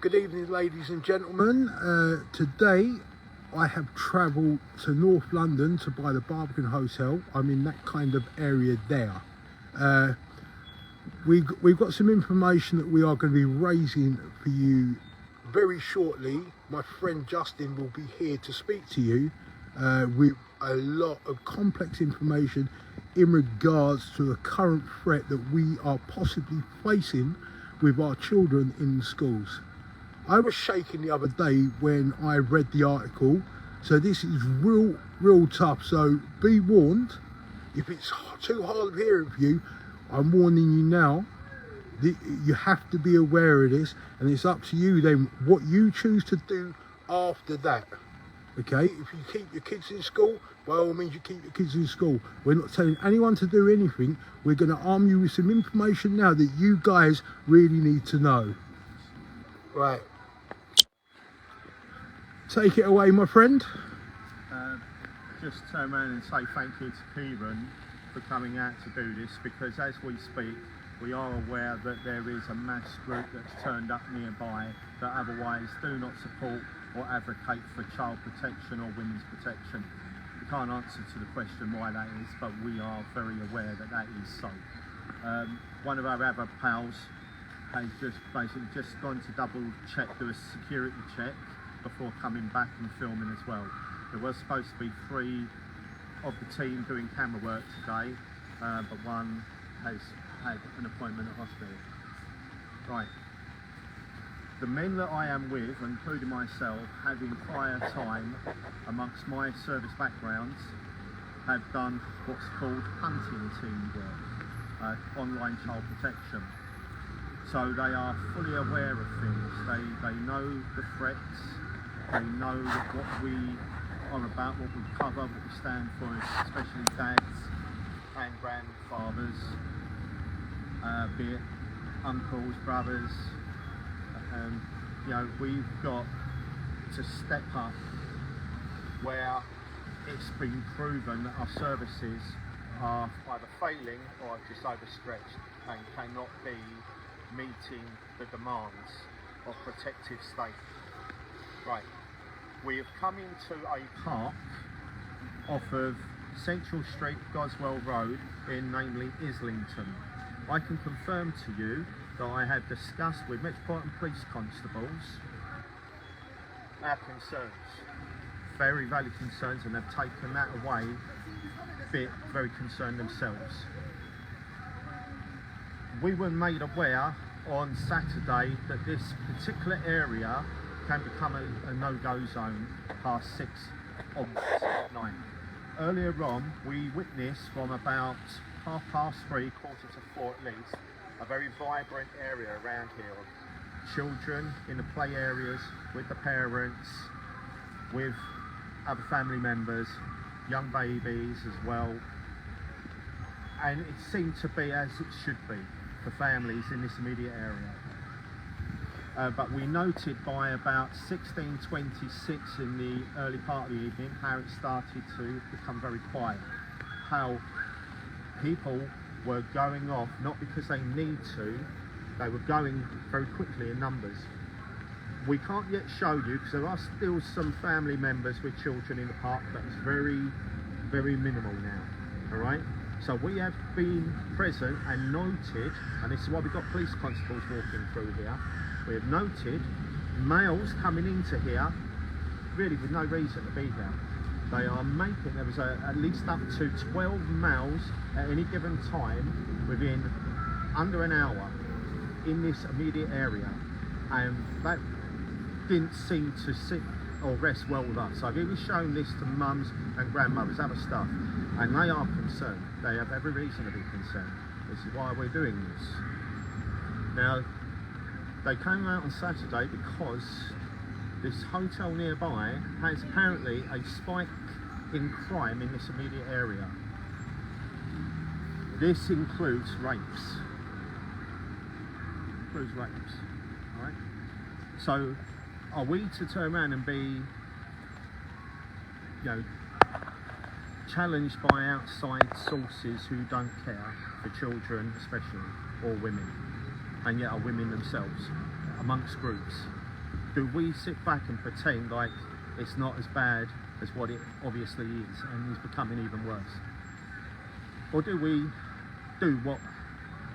Good evening, ladies and gentlemen. Today I have travelled to North London to buy the Barbican Hotel. I'm in that kind of area there. We've got some information that we are going to be raising for you very shortly. My friend Justin will be here to speak to you with a lot of complex information in regards to the current threat that we are possibly facing with our children in schools. I was shaking the other day when I read the article, so this is real tough. So be warned, if it's too hard of hearing for you, I'm warning you now. You have to be aware of this, and it's up to you then what you choose to do after that. Okay, if you keep your kids in school, by all means you keep your kids in school. We're not telling anyone to do anything. We're going to arm you with some information now that you guys really need to know. Right. Take it away, my friend. Just turn around and say thank you to Kieran for coming out to do this, because as we speak, we are aware that there is a mass group that's turned up nearby that otherwise do not support or advocate for child protection or women's protection. We can't answer to the question why that is, but we are very aware that that is so. One of our other pals has basically just gone to double check, do a security check before coming back and filming as well. There was supposed to be 3 of the team doing camera work today, but one has had an appointment at hospital. Right. The men that I am with, including myself, having prior time amongst my service backgrounds, have done what's called hunting team work, online child protection. So they are fully aware of things. They know the threats. They know what we are about, what we cover, what we stand for, especially dads and grandfathers, be it uncles, brothers. You know, we've got to step up where it's been proven that our services are either failing or just overstretched and cannot be meeting the demands of protective state. Right, we have come into a park off of Central Street, Goswell Road, in namely Islington. I can confirm to you that I have discussed with Metropolitan Police Constables our concerns, very valid concerns, and have taken that away, bit very concerned themselves. We were made aware on Saturday that this particular area can become a no-go zone past 6 onwards at night. Earlier on, we witnessed from about 3:30, 4:45 at least, a very vibrant area around here. Children in the play areas with the parents, with other family members, young babies as well. And it seemed to be as it should be for families in this immediate area. But we noted by about 16:26 in the early part of the evening how it started to become very quiet. How people were going off, not because they need to, they were going very quickly in numbers. We can't yet show you because there are still some family members with children in the park, but it's very, very minimal now, all right? So we have been present and noted, and this is why we've got police constables walking through here. We have noted males coming into here really with no reason to be here. They are making, there was at least up to 12 males at any given time within under an hour in this immediate area, and that didn't seem to sit or rest well with us. So I've even shown this to mums and grandmothers, other stuff, and they are concerned. They have every reason to be concerned. This is why we're doing this. Now, they came out on Saturday because this hotel nearby has apparently a spike in crime in this immediate area. This includes rapes. Right? So, are we to turn around and be, you know, challenged by outside sources who don't care for children, especially, or women, and yet are women themselves, amongst groups? do we sit back and pretend like it's not as bad as what it obviously is and is becoming even worse? Or do we do what,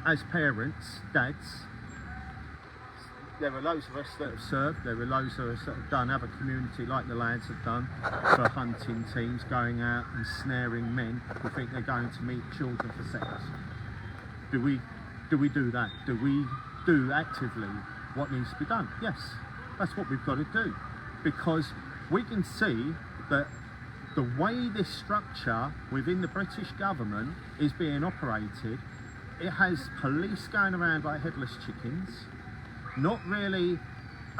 as parents, dads, there are loads of us that have served, there are loads of us that have done, have a community like the lads have done, for hunting teams, going out and snaring men who think they're going to meet children for sex. Do we do that? Do we do actively what needs to be done? Yes, that's what we've got to do, because we can see that the way this structure within the British government is being operated, it has police going around like headless chickens, not really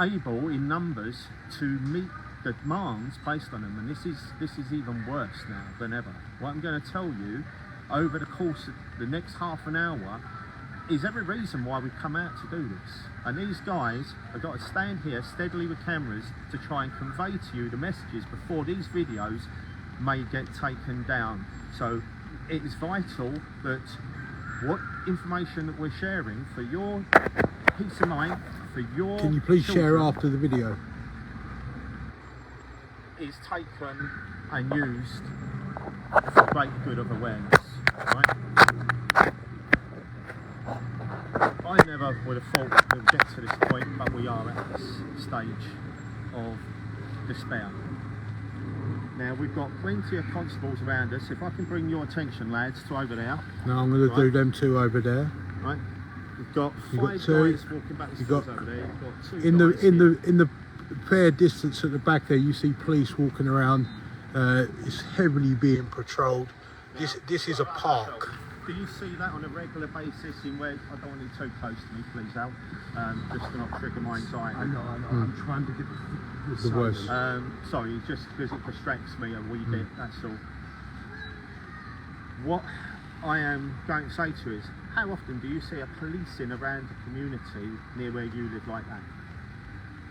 able in numbers to meet the demands placed on them, and this is even worse now than ever. What I'm going to tell you over the course of the next half an hour is every reason why we've come out to do this. And these guys have got to stand here steadily with cameras to try and convey to you the messages before these videos may get taken down. So it is vital that what information that we're sharing for your peace of mind, for your Can you please share children, after the video? is taken and used for great good of awareness, right? I never would have thought we'll get to this point, but we are at this stage of despair. Now we've got plenty of constables around us. If I can bring your attention, lads, to over there. Now I'm going to do them two over there. Right, we've got You've got five two. guys walking back the You've stairs got- over there. You've got two In the guys here. in the fair distance at the back there, you see police walking around. It's heavily being patrolled. This is a park. Do you see that on a regular basis in where, I don't want you too close to me, please, Al, just to not trigger my anxiety. I know. I'm trying to get The worst. Sorry, just because it distracts me a wee bit, that's all. What I am going to say to you is, how often do you see a policing around a community near where you live like that?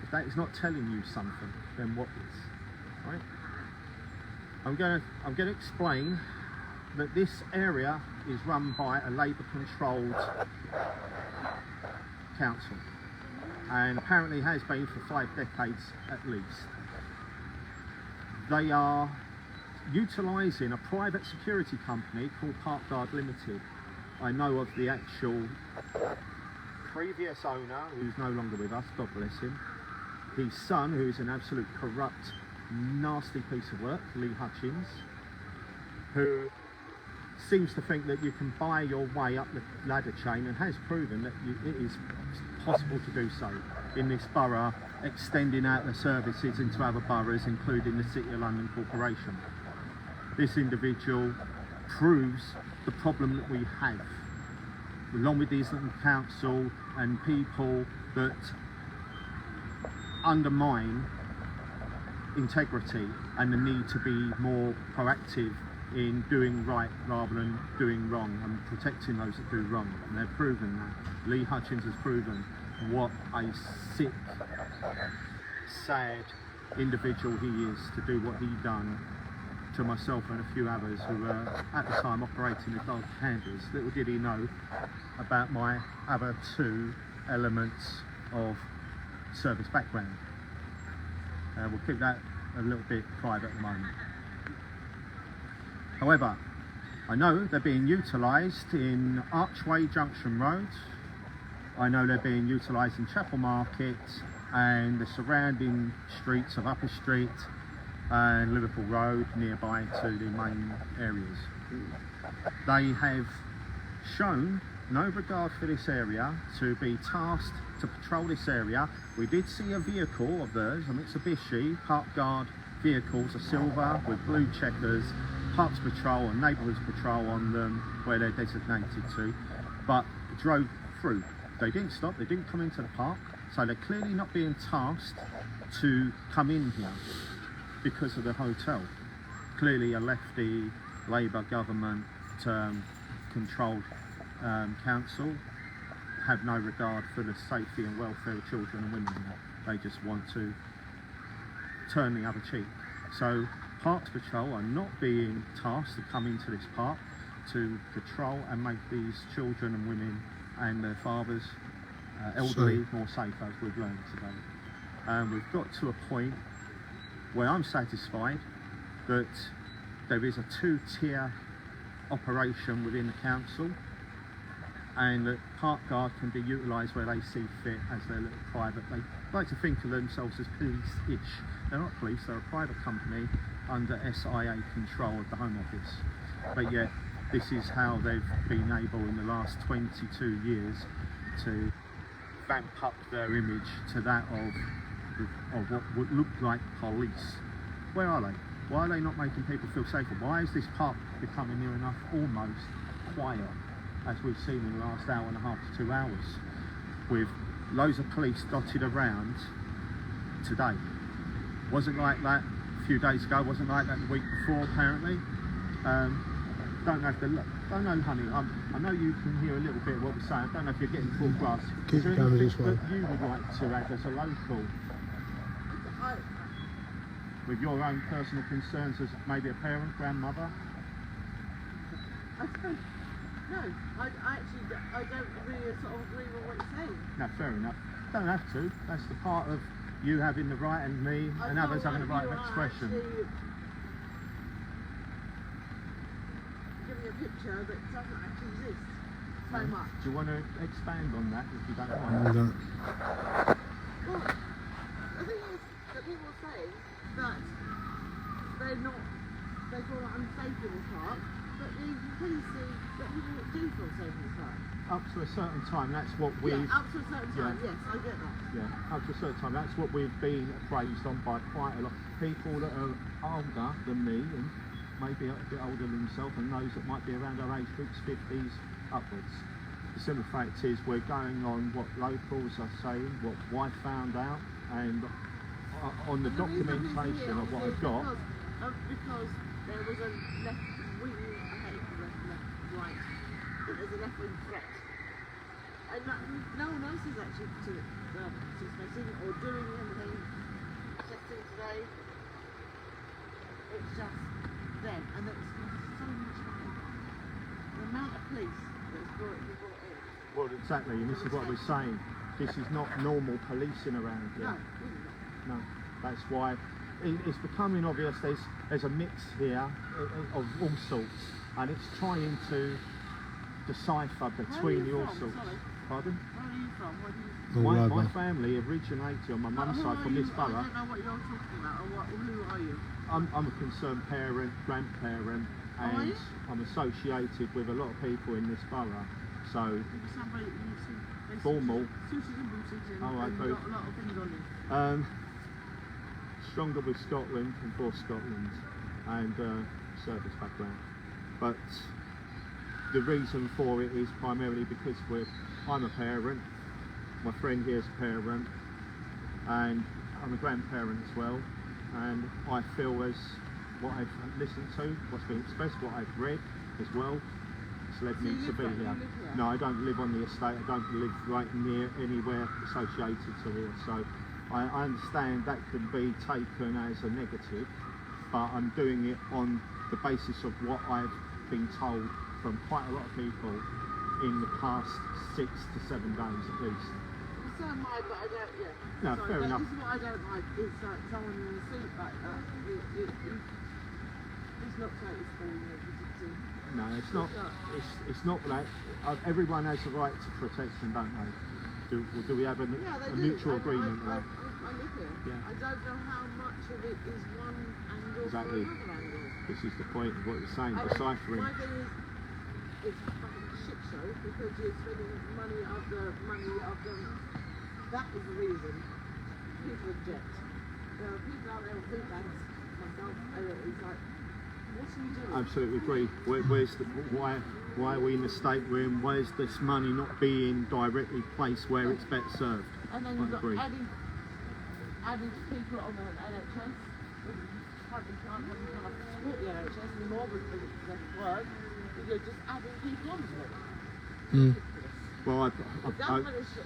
If that is not telling you something, then what is? Right? I'm going to explain that this area is run by a Labour-controlled council, and apparently has been for 5 decades at least. They are utilising a private security company called Park Guard Limited. I know of the actual previous owner, who's no longer with us, God bless him. His son, who is an absolute corrupt, nasty piece of work, Lee Hutchins, who seems to think that you can buy your way up the ladder chain, and has proven that it is possible to do so in this borough, extending out the services into other boroughs, including the City of London Corporation. This individual proves the problem that we have, along with the Islington Council and people that undermine integrity and the need to be more proactive in doing right rather than doing wrong, and protecting those that do wrong. And they've proven that. Lee Hutchins has proven what a sick, sad individual he is to do what he done to myself and a few others who were at the time operating the dog handlers. Little did he know about my other 2 elements of service background. We'll keep that a little bit private at the moment. However, I know they're being utilised in Archway Junction Road. I know they're being utilised in Chapel Market and the surrounding streets of Upper Street and Liverpool Road, nearby to the main areas. They have shown no regard for this area, to be tasked to patrol this area. We did see a vehicle of theirs, a Mitsubishi Park Guard vehicles, a silver with blue checkers, Parks Patrol and Neighbourhoods Patrol on them where they're designated to, but drove through. They didn't stop, they didn't come into the park, so they're clearly not being tasked to come in here because of the hotel. Clearly a lefty Labour government controlled council have no regard for the safety and welfare of children and women here. They just want to turn the other cheek. So Parks Patrol are not being tasked to come into this park to patrol and make these children and women and their fathers, elderly, more safe, as we've learned today. We've got to a point where I'm satisfied that there is a two-tier operation within the council, and that Park Guard can be utilised where they see fit as their little private. They like to think of themselves as police-ish. They're not police, they're a private company under SIA control of the Home Office. But yet, this is how they've been able in the last 22 years to vamp up their image to that of what would look like police. Where are they? Why are they not making people feel safer? Why is this park becoming near enough almost quiet, as we've seen in the last hour and a half to 2 hours, with loads of police dotted around today? Wasn't like that a few days ago, wasn't like that the week before apparently. Don't know if the don't know, honey. I know you can hear a little bit of what we're saying. I don't know if you're getting full grasp. Keep Is there the camera anything this way. that you would like to add as a local, with your own personal concerns as maybe a parent, grandmother? I don't. No, I don't really sort of agree with what you're saying. No, fair enough. Don't have to. That's the part of you having the right and me and others having the right of expression. Giving a picture that doesn't actually exist so much. Do you want to expand on that if you don't I mind? don't. Well, the thing is that people say that they feel unsafe in the park, but you can clearly see that people do feel safe in the park. Up to a certain time, that's what we. Yeah, up to a certain time, yes, I get that. Yeah, up to a certain time. That's what we've been appraised on by quite a lot. People that are older than me and maybe a bit older than myself, and those that might be around our age groups, 50s upwards. The simple fact is we're going on what locals are saying, what I found out, and on the documentation of what I've got. Because there was a left wing, I hate left, right, there's a left wing threat. And no one else is actually participating or doing anything, testing today. It's just them, and it's so much money. The amount of police that's brought in. Well, exactly, and this is what we're saying. This is not normal policing around here. No, really not. No, that's why it's becoming obvious there's a mix here of all sorts, and it's trying to decipher between the all from? sorts. Sorry. Pardon? Where are you from? What do you... All My over. family originated on my mum's side from this I borough. don't know what you're talking about, or who are you? I'm a concerned parent, grandparent, Are and you? I'm associated with a lot of people in this borough. So Somebody you see, there's Formal. suited and booted and, Oh, right, and both. a lot of things on you. stronger with Scotland and for Scotland, and service background. But the reason for it is primarily because I'm a parent, my friend here is a parent, and I'm a grandparent as well, and I feel as what I've listened to, what's been expressed, what I've read as well, it's led me to be here. You live here? No, I don't live on the estate, I don't live right near anywhere associated to here, so I understand that can be taken as a negative, but I'm doing it on the basis of what I've been told from quite a lot of people in the past 6 to 7 days at least. So am I, but I don't, yeah. No, Sorry, fair but enough. This is what I don't like, is like someone in a suit like that. This looks like it's falling over. No, it's not. It's not that. Everyone has the right to protection, don't they? Do we have a mutual agreement there? I live here. Yeah. I don't know how much of it is one angle Exactly. or another angle. This is the point of what you're saying, I mean, deciphering. My thing is, it's a fucking shit show because you're spending money after money after. That is the reason people object. There are people out there who think that's myself. It's like, what are you doing? Absolutely agree. Why are we in the state room? Where's this money not being directly placed where it's better served? And then I you've got agree. adding people on the NHS. Probably can't support the NHS anymore because it's less work. You're just adding people onto it. Well, The government is shit.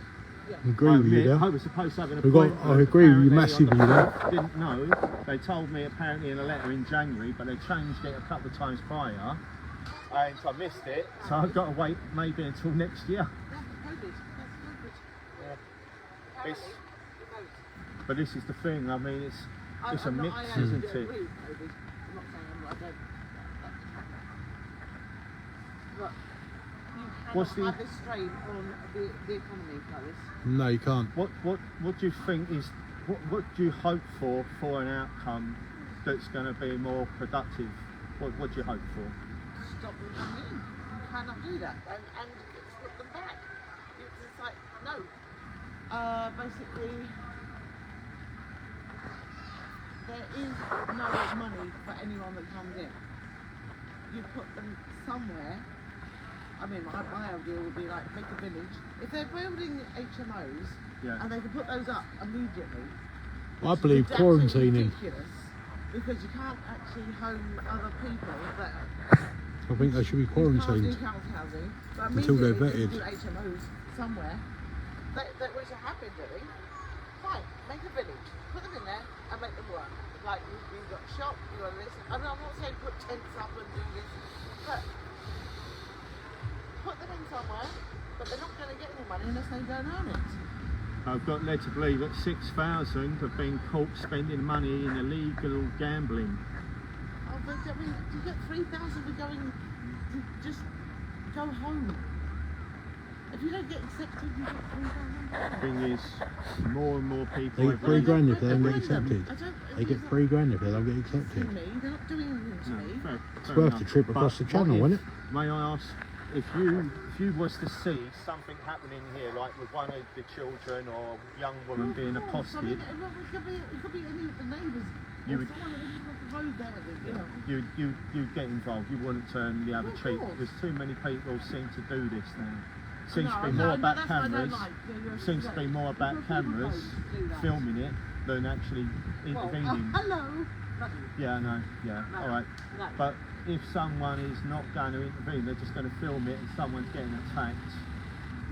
Yeah. I agree with you there. I was supposed to have an I appointment. agree with you apparently, massively on the there. 4th. Didn't know. They told me apparently in a letter in January, but they changed it a couple of times prior, and so I missed it. So I've got to wait maybe until next year. That's COVID. That's COVID. Yeah. Apparently, It's- the vote. But this is the thing. I mean, it's a I'm mix, not, I isn't agree it? with COVID. I'm not saying I don't. But you What's cannot the- have this strain on the economy like this. No, you can't. What do you think is what do you hope for an outcome that's going to be more productive? What do you hope for? Stop them coming in. You cannot do that. And put them back. It's just like, no. Basically, there is no money for anyone that comes in. You put them somewhere. I mean, my idea would be like, make a village. If they're building HMOs, Yeah. and they can put those up immediately. I believe It's absolutely quarantining. ridiculous, because you can't actually home other people that I think they should be you can't do quarantined. council housing, but Until they're immediately vetted. you can do HMOs somewhere. That which happen doing. Fine, make a village, put them in there and make them work. Like you've got a shop, you've got this. I mean, I'm not saying put tents up and do this, but put them in somewhere. But they're not going to get any money unless they don't earn it. I've got led to believe that 6,000 have been caught spending money in illegal gambling. Oh, but I mean, you get 3,000 for going to just go home. If you don't get accepted, you get 3,000. Thing is, more and more people. They get every- £3 if they don't get Remind them. accepted. I don't- They get £3 if they don't get To accepted. me, they're not doing anything to No, me. It's fair worth enough. the trip across But the channel, what isn't if- May I ask, if you was to see something happening here, like with one of the children or young woman being Of course, I mean, accosted, it could be any of the neighbours. You Or would- someone that lives off the road there, that, you know. you'd get involved. You wouldn't turn the other Of cheek. course. There's too many people seem to do this now. Seems No, to be no, more no, about that's what I don't cameras. like. You're Seems to be right. more about People cameras do that. filming it than actually Well, intervening. hello. Not you. Yeah, I know. Yeah, No, all right. no. But if someone is not going to intervene, they're just going to film it, and someone's getting attacked.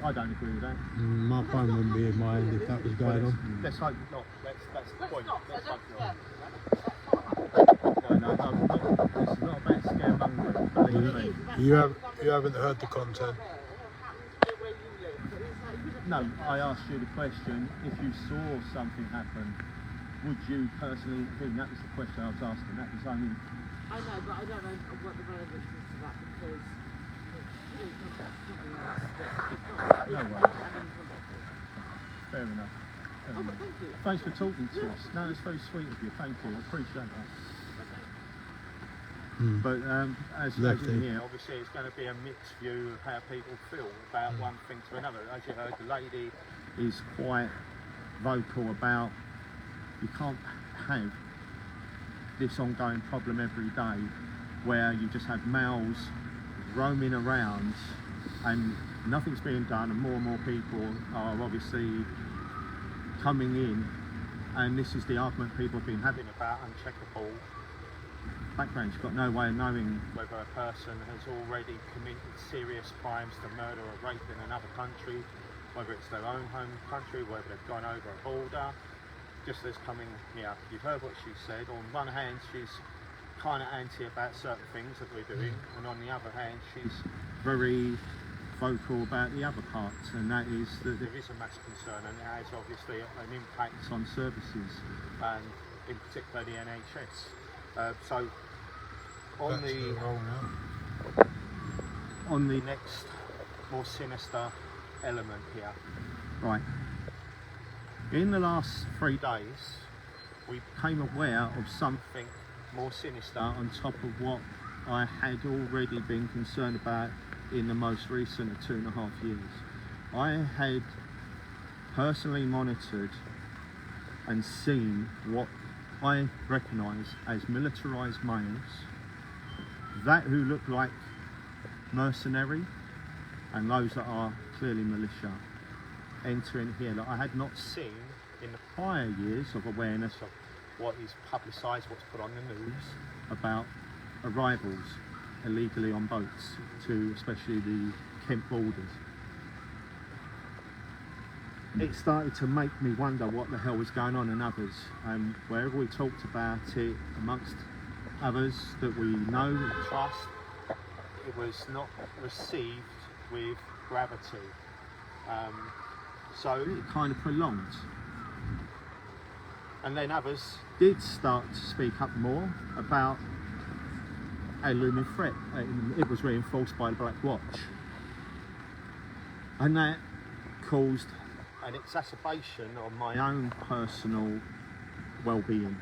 I don't agree with that. My phone wouldn't be in my hand if that was going on. Let's hope not. That's the Let's point. stop. Let's I hope don't not. care. No, this is not about scaremongering, believe You- me. You haven't heard the content. No, I asked you the question, if you saw something happen, would you personally intervene? That was the question I was asking. That was only... I know, but I don't know what the relevance is to that because No worries. Fair enough. Fair Oh, but enough. thank you. Thanks for talking to us. No, it's very sweet of you. Thank you. I appreciate that. Mm. But as Exactly. in here, obviously it's going to be a mixed view of how people feel about one thing to another. As you heard, the lady is quite vocal about you can't have this ongoing problem every day where you just have males roaming around and nothing's being done, and more people are obviously coming in, and this is the argument people have been having about uncheckable background. You've got no way of knowing whether a person has already committed serious crimes to murder or rape in another country, whether it's their own home country, whether they've gone over a border, just as coming here. You've heard what she said. On one hand, she's kind of anti about certain things that we're doing, and on the other hand, she's very vocal about the other parts, and that is that there is a mass concern, and it has obviously an impact on services, and in particular the NHS. So on Back to the roll now. on the next more sinister element here, right? In the last 3 days, we became aware of something more sinister on top of what I had already been concerned about in the most recent of 2.5 years. I had personally monitored and seen what I recognise as militarised males, that who look like mercenary and those that are clearly militia, entering here that I had not seen in the prior years of awareness of what is publicised, what's put on the news about arrivals illegally on boats to especially the Kent borders. It started to make me wonder what the hell was going on in others, and wherever we talked about it amongst others that we know and trust, it was not received with gravity. So it kind of prolonged. And then others did start to speak up more about a looming threat. It was reinforced by the Black Watch. And that caused an exacerbation of my own personal well-being.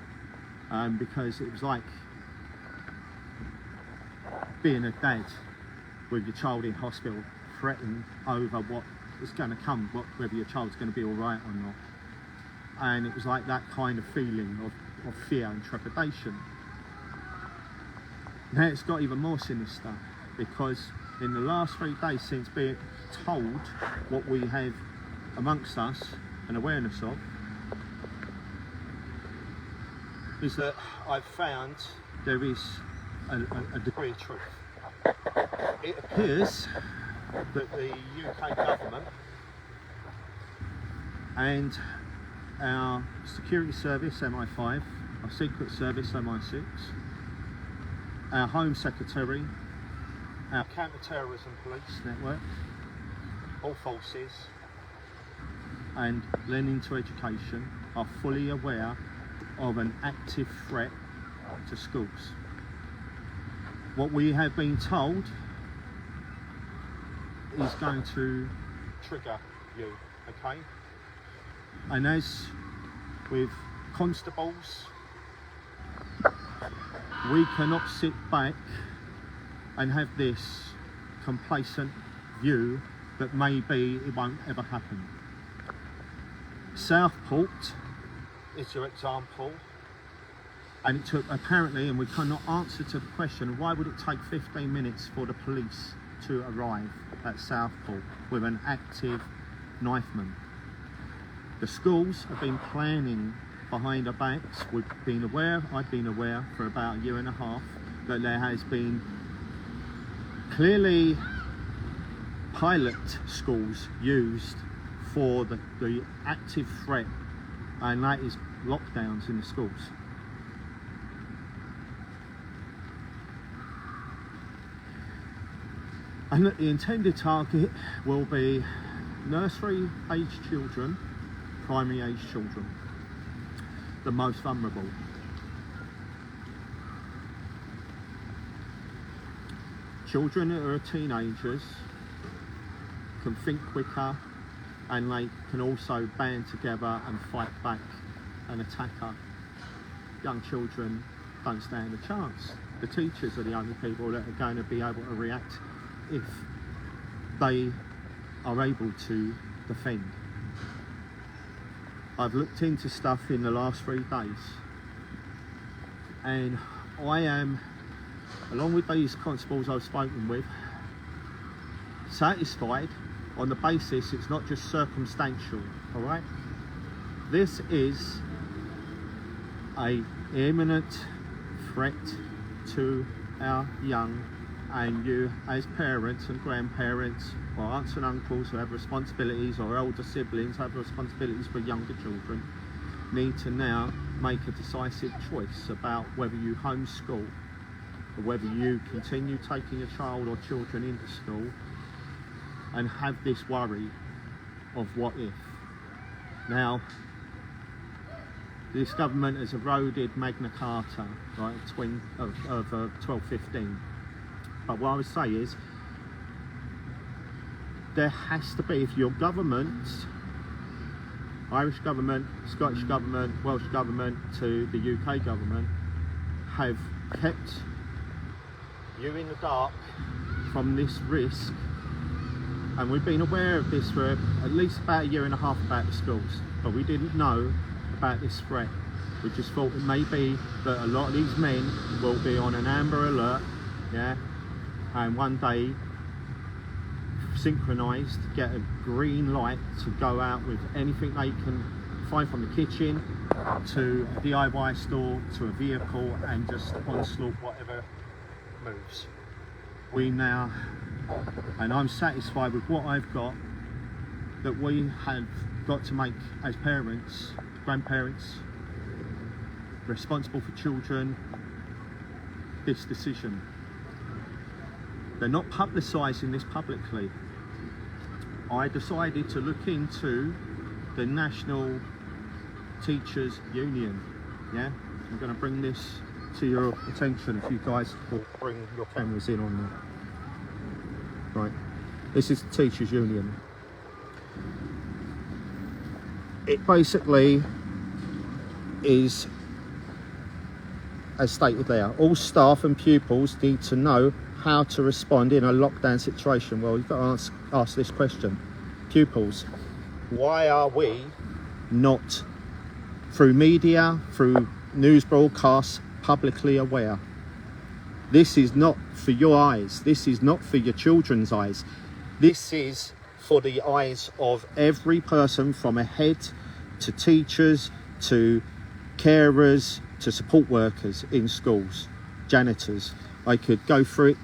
Because it was like being a dad with your child in hospital, fretting over what is going to come, whether your child's going to be all right or not. And it was like that kind of feeling of fear and trepidation. Now it's got even more sinister, because in the last 3 days since being told what we have amongst us an awareness of, is that I've found there is a degree of truth. It appears that the UK government and our security service MI5, our secret service MI6, our Home Secretary, our counter-terrorism police network, all forces, and lending to education are fully aware of an active threat to schools. What we have been told is going to trigger you, okay? And as with constables, we cannot sit back and have this complacent view that maybe it won't ever happen. Southport is your example, and it took apparently, and we cannot answer to the question, why would it take 15 minutes for the police to arrive at Southport with an active knifeman? The schools have been planning behind our backs. We've been aware, I've been aware for about a year and a half, that there has been clearly pilot schools used for the active threat, and that is lockdowns in the schools. And that the intended target will be nursery age children, primary age children, the most vulnerable. Children that are teenagers can think quicker, and they can also band together and fight back an attacker. Young children don't stand a chance. The teachers are the only people that are going to be able to react if they are able to defend. I've looked into stuff in the last 3 days, and I am, along with these constables I've spoken with, satisfied on the basis it's not just circumstantial, all right? This is a imminent threat to our young, and you as parents and grandparents, or aunts and uncles who have responsibilities, or elder siblings who have responsibilities for younger children, need to now make a decisive choice about whether you homeschool or whether you continue taking your child or children into school and have this worry of what if. Now, this government has eroded Magna Carta, right, of 1215. But what I would say is, there has to be, if your government, Irish government, Scottish government, Welsh government to the UK government, have kept you in the dark from this risk, and we've been aware of this for at least about a year and a half about the schools, but we didn't know about this threat. We just thought it may be that a lot of these men will be on an amber alert, yeah, and one day synchronised get a green light to go out with anything they can find, from the kitchen to a DIY store to a vehicle, and just onslaught whatever moves. We now, and I'm satisfied with what I've got, that we have got to make, as parents, grandparents, responsible for children, this decision. They're not publicising this publicly. I decided to look into the national Teachers Union. Yeah, I'm going to bring this to your attention if you guys will bring your cameras in on that. Right, this is the Teachers Union. It basically is, as stated there, all staff and pupils need to know how to respond in a lockdown situation. Well, you've got to ask this question. Pupils, why are we not, through media, through news broadcasts, publicly aware? This is not for your eyes. This is not for your children's eyes. This is for the eyes of every person, from a head to teachers to carers to support workers in schools, janitors. I could go through it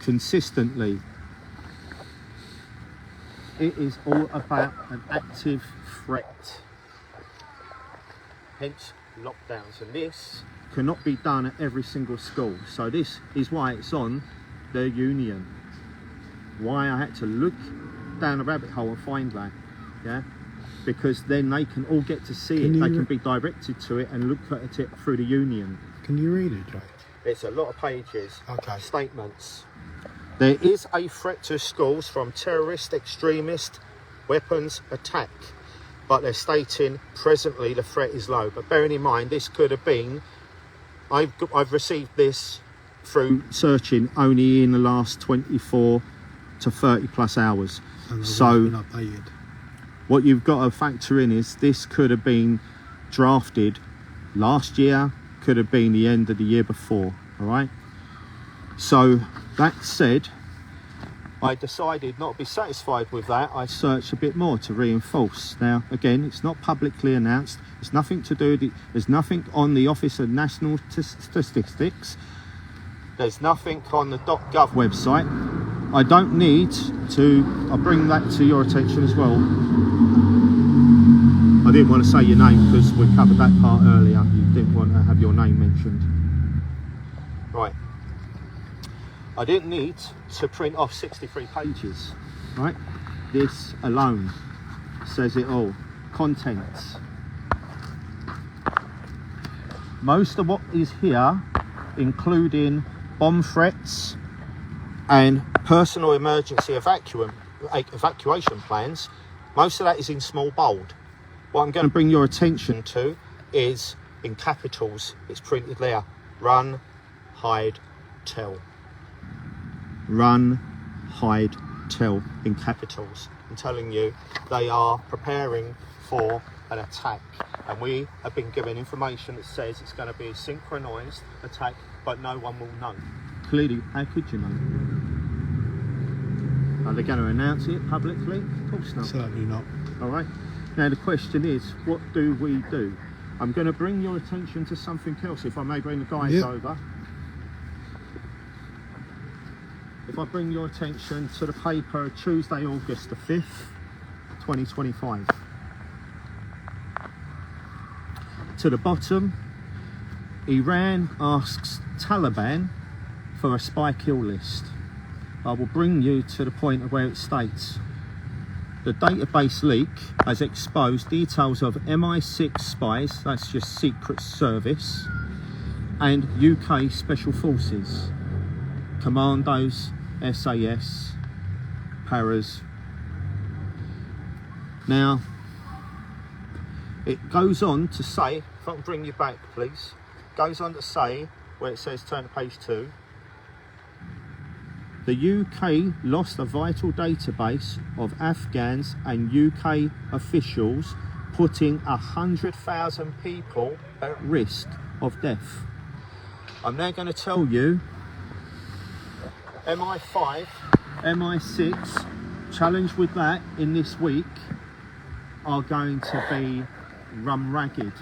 consistently. It is all about an active threat, hence lockdowns, and this cannot be done at every single school. So this is why it's on the union, why I had to look down a rabbit hole and find that. Yeah, because then they can all get to see it. They can be directed to it and look at it through the union. Can you read it, Jake? It's a lot of pages. Okay. Statements. There is a threat to schools from terrorist, extremist, weapons attack, but they're stating presently the threat is low. But bearing in mind, this could have been, I've received this through searching only in the last 24 to 30 plus hours. So been updated. What you've got to factor in is this could have been drafted last year, could have been the end of the year before. All right. So that said, I decided not to be satisfied with that. I searched a bit more to reinforce. Now, again, it's not publicly announced. It's nothing to do with it. There's nothing on the Office of National Statistics. There's nothing on the .gov website. I don't need to. I'll bring that to your attention as well. I didn't want to say your name because we covered that part earlier. You didn't want to have your name mentioned. Right. I didn't need to print off 63 pages, right? This alone says it all. Contents. Most of what is here, including bomb threats and personal emergency evacuation plans, most of that is in small bold. What I'm going to bring your attention to is in capitals. It's printed there. Run, hide, tell. Run, hide, tell in capitals. I'm telling you, they are preparing for an attack, and we have been given information that says it's going to be a synchronized attack, but no one will know. Clearly, how could you know? Are they going to announce it publicly? Of course not. Certainly not. All right. Now the question is, what do we do? I'm going to bring your attention to something else. If I may bring the guys over. If I bring your attention to the paper Tuesday, August the 5th, 2025. To the bottom, Iran asks Taliban for a spy kill list. I will bring you to the point of where it states, the database leak has exposed details of MI6 spies, that's your secret service, and UK Special Forces, Commandos, SAS, Paras. Now, it goes on to say, if I can bring you back please, goes on to say, where it says turn to page 2, the UK lost a vital database of Afghans and UK officials, putting 100,000 people at risk of death. I'm now going to tell you MI5, MI6, challenged with that in this week, are going to be run ragged.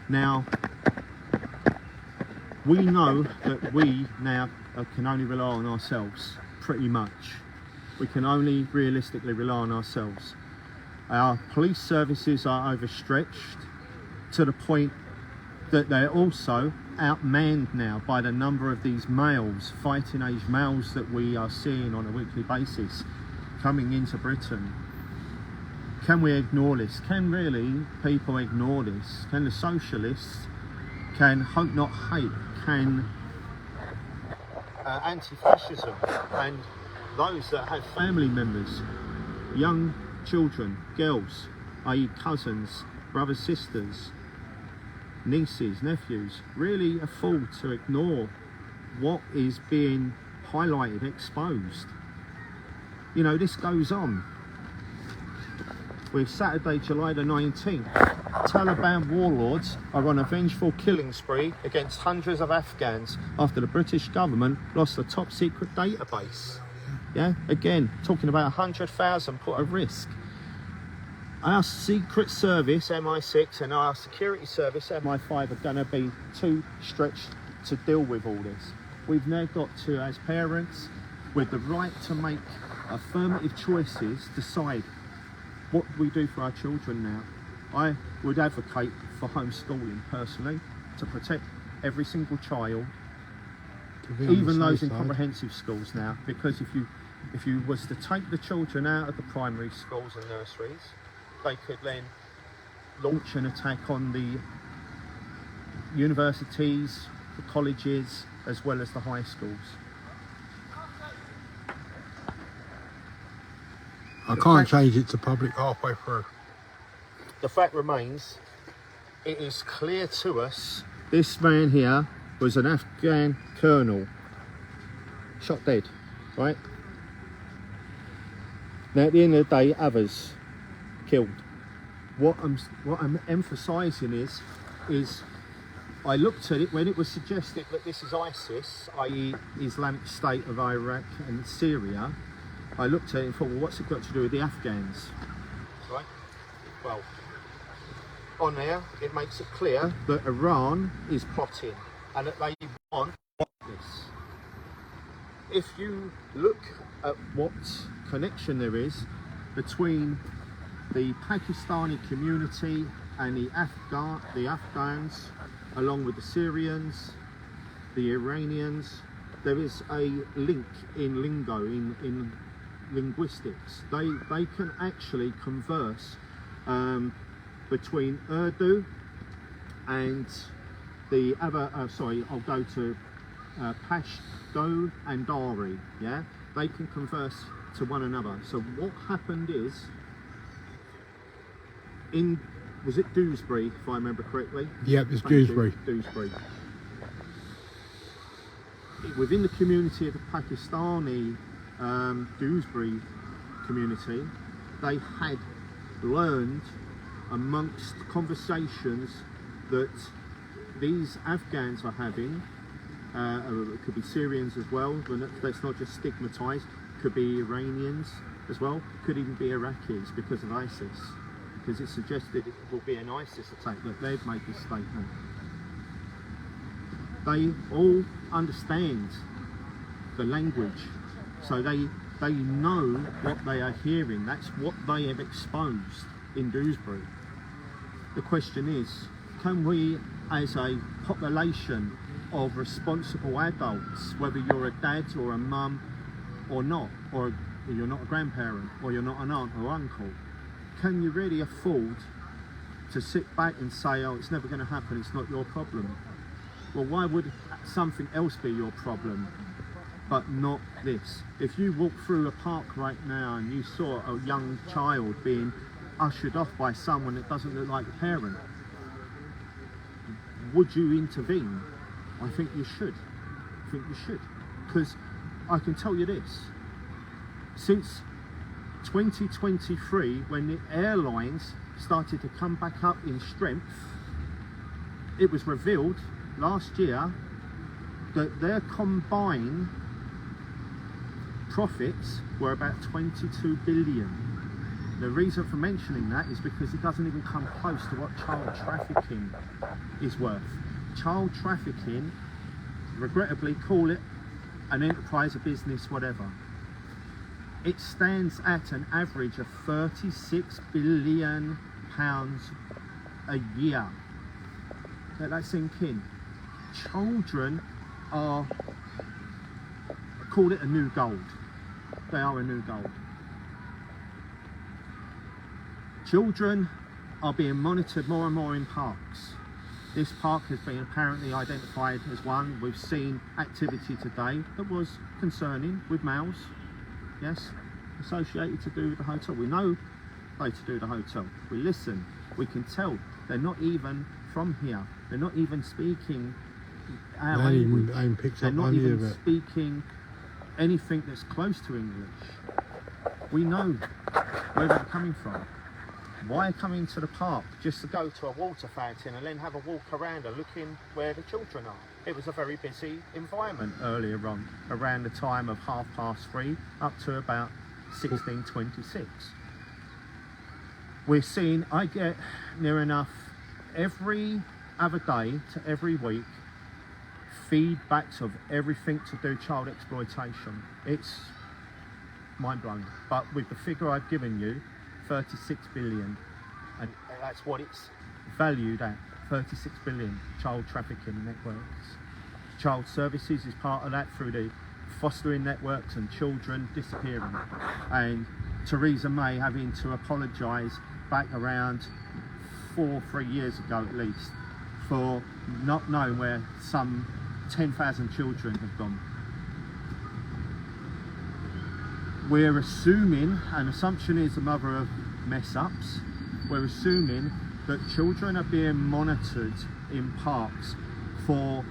Now, we know that we now can only rely on ourselves, pretty much. We can only realistically rely on ourselves. Our police services are overstretched to the point that they're also outmanned now by the number of these males, fighting age males that we are seeing on a weekly basis coming into Britain, can we ignore this? Can really people ignore this? Can the socialists, can Hope Not Hate, can anti-fascism, and those that have family members, young children, girls, i.e. cousins, brothers, sisters, nieces, nephews, really afford to ignore what is being highlighted, exposed? You know, this goes on. With Saturday, July the 19th, Taliban warlords are on a vengeful killing spree against hundreds of Afghans after the British government lost a top secret database. Yeah, again, talking about 100,000 put at risk. Our secret service, MI6, and our security service, MI5, are going to be too stretched to deal with all this. We've now got to, as parents, with the right to make affirmative choices, decide what we do for our children now. I would advocate for homeschooling personally, to protect every single child, even those in comprehensive schools now, because if you was to take the children out of the primary schools and nurseries, they could then launch an attack on the universities, the colleges, as well as the high schools. I can't change it to public halfway through. The fact remains, it is clear to us, this man here was an Afghan colonel, shot dead, right? Now at the end of the day, others killed. What I'm emphasising is I looked at it when it was suggested that this is ISIS, i.e. Islamic State of Iraq and Syria. I looked at it and thought, well, what's it got to do with the Afghans? Right? Well, on there, it makes it clear that Iran is plotting and that they want this. If you look at what connection there is between the Pakistani community and the Afghans, along with the Syrians, the Iranians, there is a link in lingo, in linguistics. They can actually converse between Urdu and the other, I'll go to Pashto and Dari, yeah? They can converse to one another. So what happened is, was it Dewsbury, if I remember correctly? Yep, it's Dewsbury. Dewsbury. Within the community of the Pakistani Dewsbury community, they had learned amongst conversations that these Afghans are having, it could be Syrians as well, but let's not just stigmatise, could be Iranians as well, could even be Iraqis because of ISIS, because it's suggested it will be an ISIS attack, that they've made this statement. They all understand the language, so they know what they are hearing. That's what they have exposed in Dewsbury. The question is, can we as a population of responsible adults, whether you're a dad or a mum or not, or you're not a grandparent or you're not an aunt or uncle, can you really afford to sit back and say, oh, it's never going to happen, it's not your problem? Well, why would something else be your problem, but not this? If you walk through a park right now and you saw a young child being ushered off by someone that doesn't look like a parent, would you intervene? I think you should. I think you should. Because I can tell you this, since 2023, when the airlines started to come back up in strength, it was revealed last year that their combined profits were about 22 billion. The reason for mentioning that is because it doesn't even come close to what child trafficking is worth. Child trafficking, regrettably, call it an enterprise, a business, whatever. It stands at an average of £36 billion a year. Let that sink in. Children are, call it a new gold. They are a new gold. Children are being monitored more and more in parks. This park has been apparently identified as one. We've seen activity today that was concerning with males, yes, associated to do with the hotel. We know they to do with the hotel. We listen, we can tell they're not even from here. They're not even speaking our language. I ain't picked They're up not any even of it. speaking anything that's close to English. We know where they're coming from. Why coming to the park just to go to a water fountain and then have a walk around and looking where the children are? It was a very busy environment earlier on, around the time of 3:30 up to about 16:26. We're seeing, I get near enough every other day to every week feedbacks of everything to do child exploitation. It's mind blowing. But with the figure I've given you, 36 billion, and that's what it's valued at, 36 billion child trafficking networks. Child services is part of that through the fostering networks and children disappearing. And Theresa May having to apologise back around 3 years ago at least for not knowing where some 10,000 children have gone. We're assuming, and assumption is the mother of mess ups, we're assuming that children are being monitored in parks for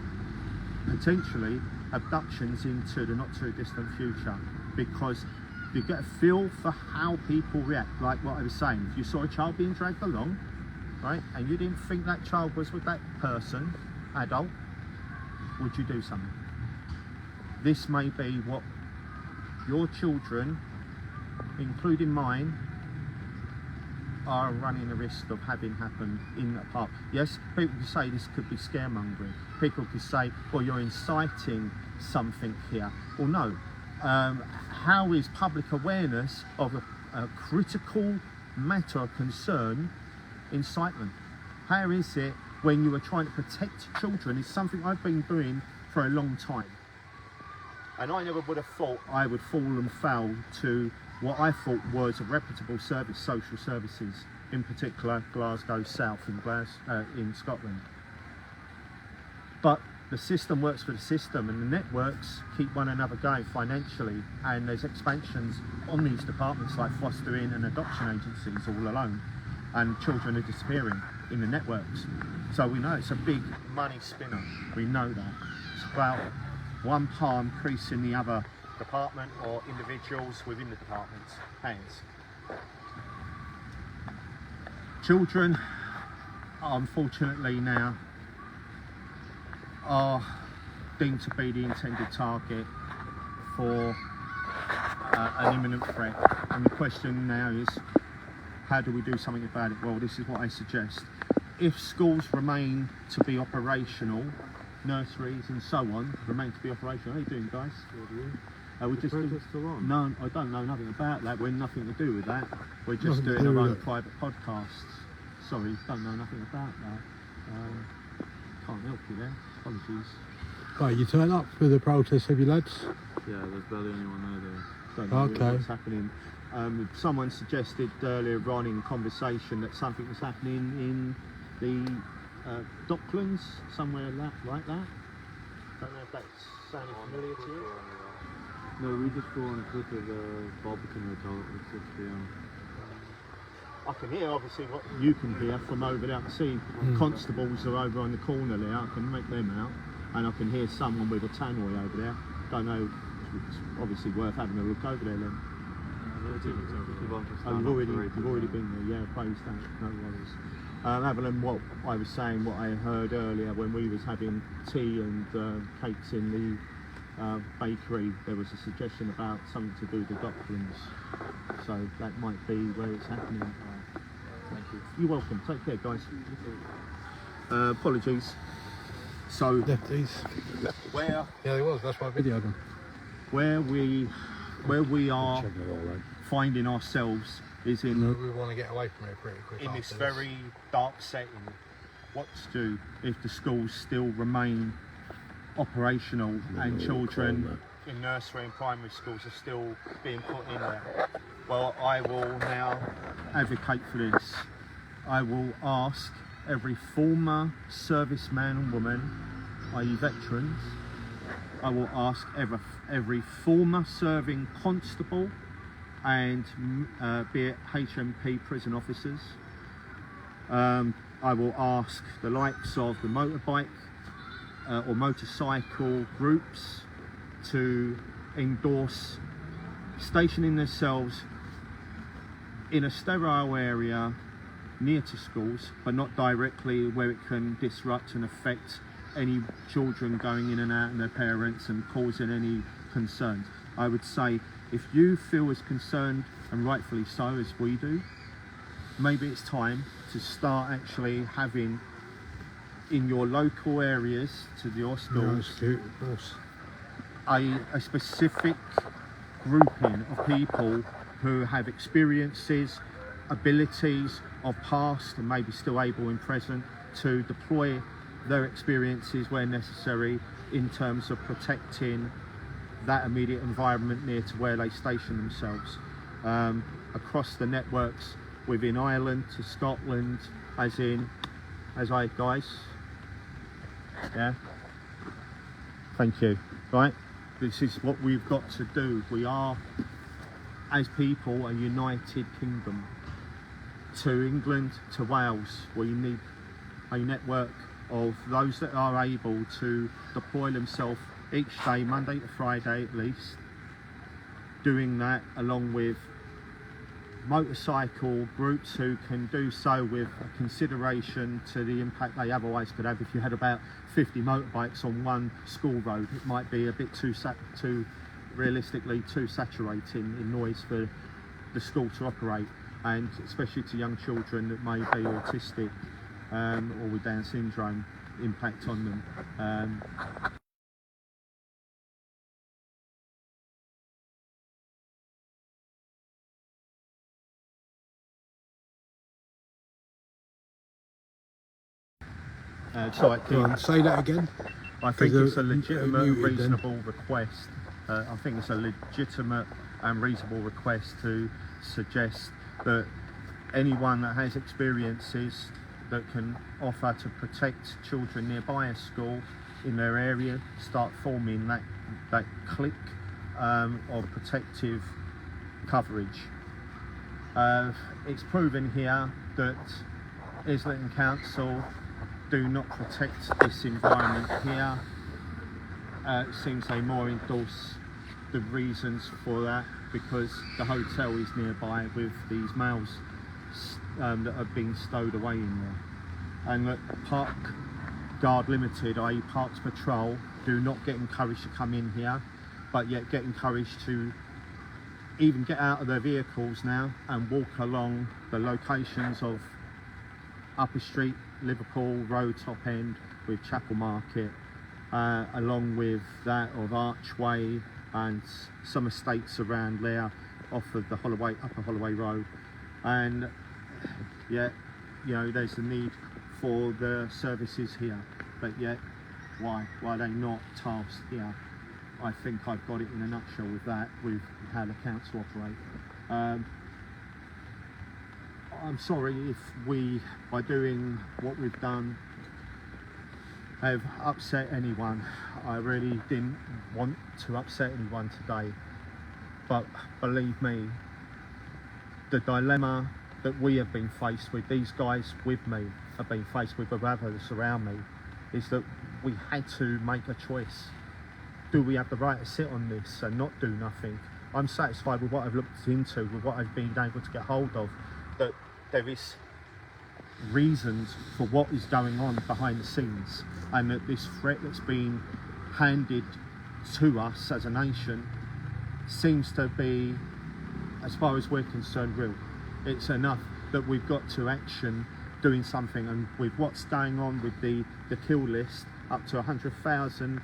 potentially abductions into the not too distant future, because you get a feel for how people react. Like what I was saying, if you saw a child being dragged along, right, and you didn't think that child was with that person, adult, would you do something? This may be what your children, including mine, are running the risk of having happen in the park. Yes, people could say this could be scaremongering. People could say, well, you're inciting something here. Well, no. How is public awareness of a critical matter of concern incitement? How is it when you are trying to protect children? It's something I've been doing for a long time. And I never would have thought I would fall and foul to what I thought was a reputable service, social services, in particular Glasgow South in Scotland. But the system works for the system, and the networks keep one another going financially, and there's expansions on these departments like fostering and adoption agencies all alone, and children are disappearing in the networks. So we know it's a big money spinner. We know that. It's about one palm creasing the other department or individuals within the department's hands. Children, unfortunately now, are deemed to be the intended target for an imminent threat. And the question now is, how do we do something about it? Well, this is what I suggest. If schools remain to be operational, nurseries and so on remain to be operational. How are you doing, guys? We just still on? No, I don't know nothing about that. We're nothing to do with that. We're just doing our own private podcasts. Sorry, don't know nothing about that. Can't help you there. Apologies. Right, you turn up for the protest, have you, lads? Yeah, there's barely anyone there. Don't know Okay. what's happening. Someone suggested earlier on in conversation that something was happening in the Docklands, somewhere like that. Don't know if that's sounding familiar to you. No, we just go on a trip of the Barbican Hotel at 6 p.m. I can hear obviously what you can hear from over there. I can see constables are over on the corner there. I can make them out, and I can hear someone with a tannoy over there. Don't know. It's obviously worth having a look over there then. You've already been there. Yeah, praise that. No worries. Evelyn, what I was saying, what I heard earlier when we was having tea and cakes in the bakery, there was a suggestion about something to do with the Docklands. So that might be where it's happening. Thank you. You're welcome. Take care, guys. Apologies. So Lefties. where Yeah, they was. That's why I videoed them. where we are finding ourselves is in We want to get away from it pretty quick. in this after very dark setting. What to do if the schools still remain operational and children in nursery and primary schools are still being put in there? Well, I will now advocate for this. I will ask every former serviceman and woman, i.e. veterans, I will ask every former serving constable and be it HMP prison officers. I will ask the likes of the motorbike or motorcycle groups to endorse stationing themselves in a sterile area near to schools, but not directly where it can disrupt and affect any children going in and out and their parents and causing any concerns. I would say if you feel as concerned, and rightfully so as we do, maybe it's time to start actually having in your local areas to your schools a specific grouping of people who have experiences, abilities of past and maybe still able and present to deploy their experiences where necessary in terms of protecting that immediate environment near to where they station themselves. Across the networks within Ireland to Scotland, as I guys, yeah, thank you. Right, this is what we've got to do. We are, as people, a united kingdom. To England, to Wales, we need a network of those that are able to deploy themselves each day, Monday to Friday at least, doing that along with motorcycle groups who can do so with a consideration to the impact they otherwise could have. If you had about 50 motorbikes on one school road, it might be a bit too realistically too saturating in noise for the school to operate, and especially to young children that may be autistic or with Down syndrome impact on them. Go on, say that again. I think There's it's a legitimate, muted then. reasonable request. I think it's a legitimate and reasonable request to suggest that anyone that has experiences that can offer to protect children nearby a school in their area start forming that clique of protective coverage. It's proven here that Islington Council do not protect this environment here. It seems they more endorse the reasons for that because the hotel is nearby with these males that are being stowed away in there. And that Park Guard Limited, i.e. Parks Patrol, do not get encouraged to come in here, but yet get encouraged to even get out of their vehicles now and walk along the locations of Upper Street, Liverpool Road top end with Chapel Market, along with that of Archway and some estates around there off of the Upper Holloway Road. And yeah, you know, there's a need for the services here, but yet why are they not tasked here? I think I've got it in a nutshell with that, with how the council operate. I'm sorry if we, by doing what we've done, have upset anyone. I really didn't want to upset anyone today, but believe me, the dilemma that we have been faced with, these guys with me have been faced with others around me, is that we had to make a choice. Do we have the right to sit on this and not do nothing? I'm satisfied with what I've looked into, with what I've been able to get hold of, that there is reasons for what is going on behind the scenes, and that this threat that's been handed to us as a nation seems to be, as far as we're concerned, real. It's enough that we've got to action doing something, and with what's going on with the kill list, up to 100,000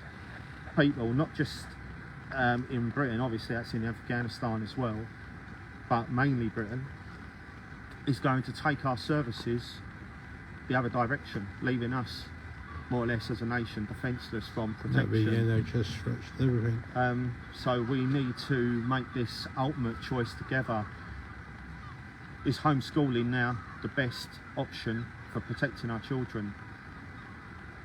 people, not just in Britain, obviously that's in Afghanistan as well, but mainly Britain, is going to take our services the other direction, leaving us more or less as a nation defenceless from protection. They just stretched everything. So we need to make this ultimate choice together is homeschooling now the best option for protecting our children?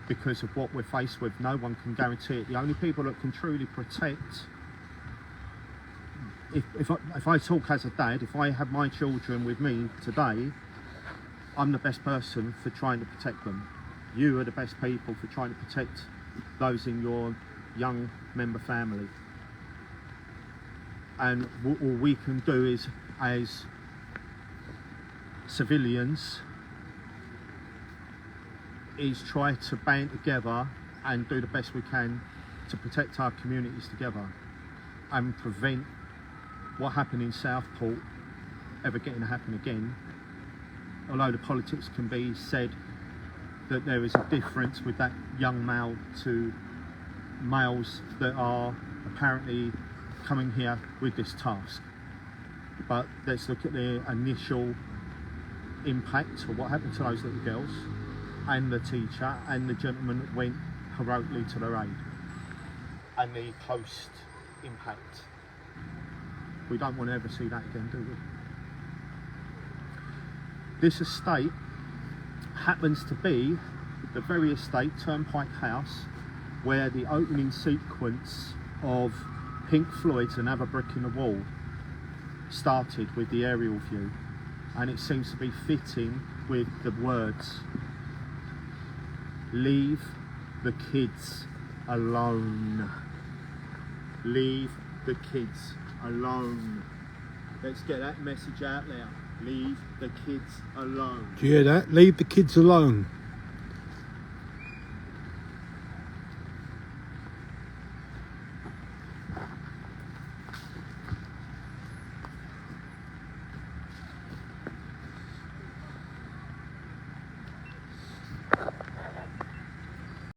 Because of what we're faced with, no one can guarantee it. The only people that can truly protect, if I talk as a dad, if I have my children with me today, I'm the best person for trying to protect them. You are the best people for trying to protect those in your young member family. And all we can do is, as civilians, is try to band together and do the best we can to protect our communities together and prevent what happened in Southport ever getting to happen again. Although the politics can be said that there is a difference with that young male to males that are apparently coming here with this task. But let's look at the initial impact of what happened to those little girls and the teacher and the gentleman that went heroically to their aid, and the post impact. We don't want to ever see that again, do we? This estate happens to be the very estate, Turnpike House, where the opening sequence of Pink Floyd's Another Brick in the Wall started with the aerial view, and it seems to be fitting with the words, "Leave the kids alone. Leave the kids alone." Let's get that message out there. Leave the kids alone. Do you hear that? Leave the kids alone.